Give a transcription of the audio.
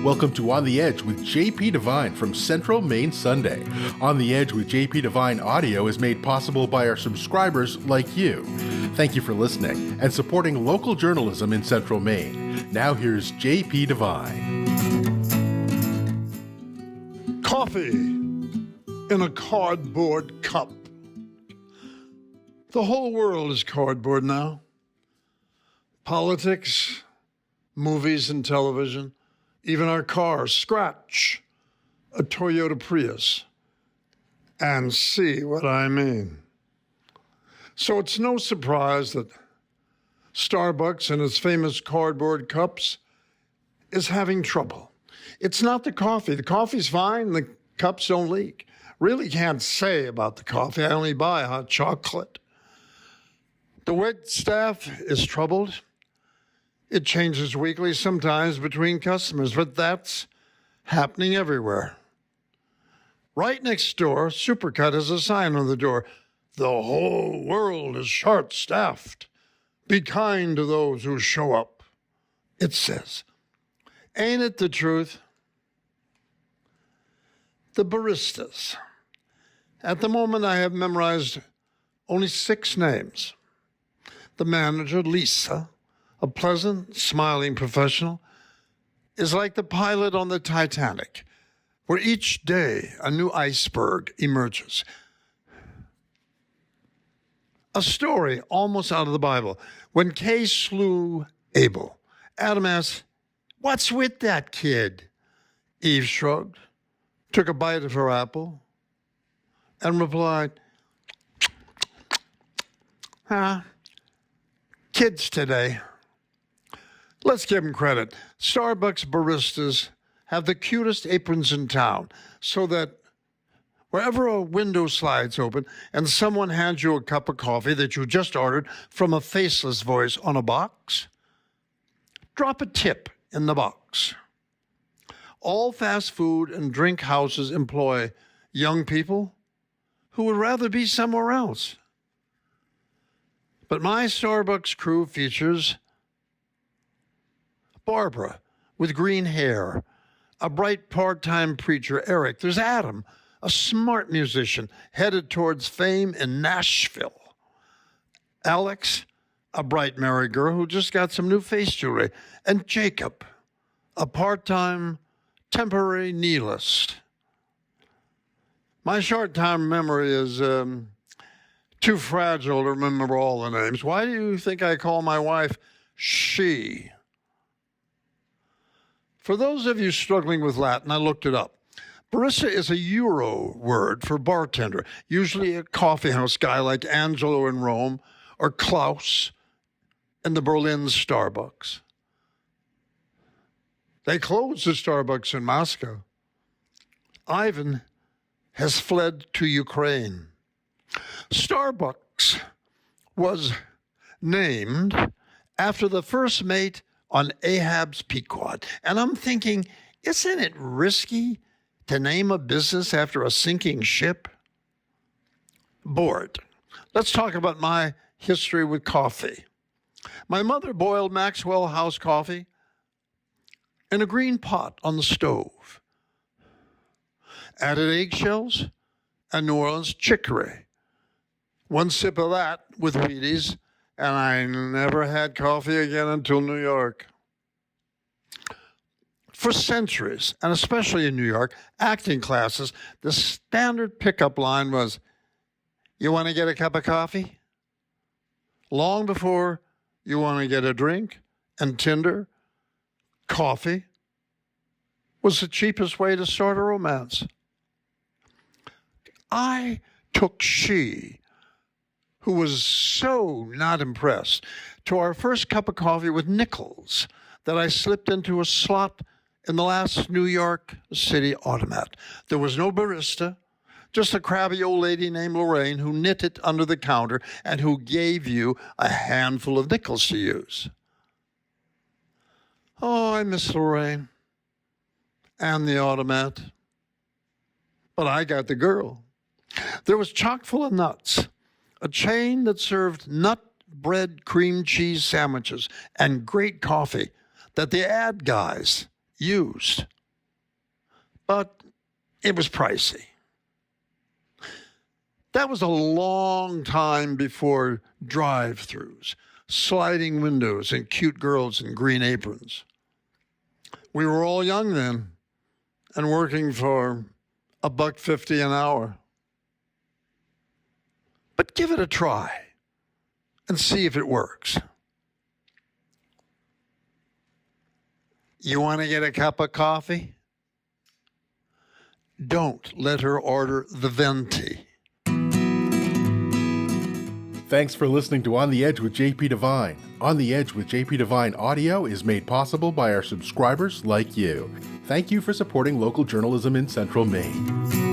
Welcome to On the Edge with JP Devine from Central Maine Sunday. On the Edge with JP Devine audio is made possible by our subscribers like you. Thank you for listening and supporting local journalism in Central Maine. Now here's JP Devine. Coffee in a cardboard cup. The whole world is cardboard now. Politics, movies and television, even our cars. Scratch a Toyota Prius and see what I mean. So it's no surprise that Starbucks and its famous cardboard cups is having trouble. It's not the coffee. The coffee's fine, the cups don't leak. Really can't say about the coffee. I only buy hot chocolate. The wait staff is troubled. It changes weekly, sometimes between customers, but that's happening everywhere. Right next door, Supercut has a sign on the door. The whole world is short-staffed. Be kind to those who show up, it says. Ain't it the truth? The baristas. At the moment, I have memorized only 6 names. The manager, Lisa, a pleasant, smiling professional, is like the pilot on the Titanic, where each day a new iceberg emerges. A story almost out of the Bible. When Cain slew Abel, Adam asked, "What's with that kid?" Eve shrugged, took a bite of her apple, and replied, kids today. Let's give them credit. Starbucks baristas have the cutest aprons in town, so that wherever a window slides open and someone hands you a cup of coffee that you just ordered from a faceless voice on a box, drop a tip in the box. All fast food and drink houses employ young people who would rather be somewhere else. But my Starbucks crew features Barbara with green hair, a bright part-time preacher, Eric. There's Adam, a smart musician headed towards fame in Nashville. Alex, a bright married girl who just got some new face jewelry. And Jacob, a part-time temporary nihilist. My short-time memory is too fragile to remember all the names. Why do you think I call my wife she? For those of you struggling with Latin, I looked it up. Barista is a Euro word for bartender, usually a coffeehouse guy like Angelo in Rome or Klaus in the Berlin Starbucks. They closed the Starbucks in Moscow. Ivan has fled to Ukraine. Starbucks was named after the first mate on Ahab's Pequod. And I'm thinking, isn't it risky to name a business after a sinking ship? Bored. Let's talk about my history with coffee. My mother boiled Maxwell House coffee in a green pot on the stove. Added eggshells and New Orleans chicory. One sip of that with Wheaties, and I never had coffee again until New York. For centuries, and especially in New York, acting classes, the standard pickup line was, "You want to get a cup of coffee?" Long before you want to get a drink and Tinder, coffee was the cheapest way to start a romance. I took she, who was so not impressed, to our first cup of coffee with nickels that I slipped into a slot in the last New York City automat. There was no barista, just a crabby old lady named Lorraine who knitted under the counter and who gave you a handful of nickels to use. Oh, I miss Lorraine and the automat. But I got the girl. There was chock full of nuts, a chain that served nut bread cream cheese sandwiches and great coffee that the ad guys used but it was pricey. That was a long time before drive-thrus, sliding windows, and cute girls in green aprons. We were all young then and working for $1.50 an hour. But give it a try and see if it works. You want to get a cup of coffee? Don't let her order the venti. Thanks for listening to On the Edge with JP Devine. On the Edge with JP Devine audio is made possible by our subscribers like you. Thank you for supporting local journalism in Central Maine.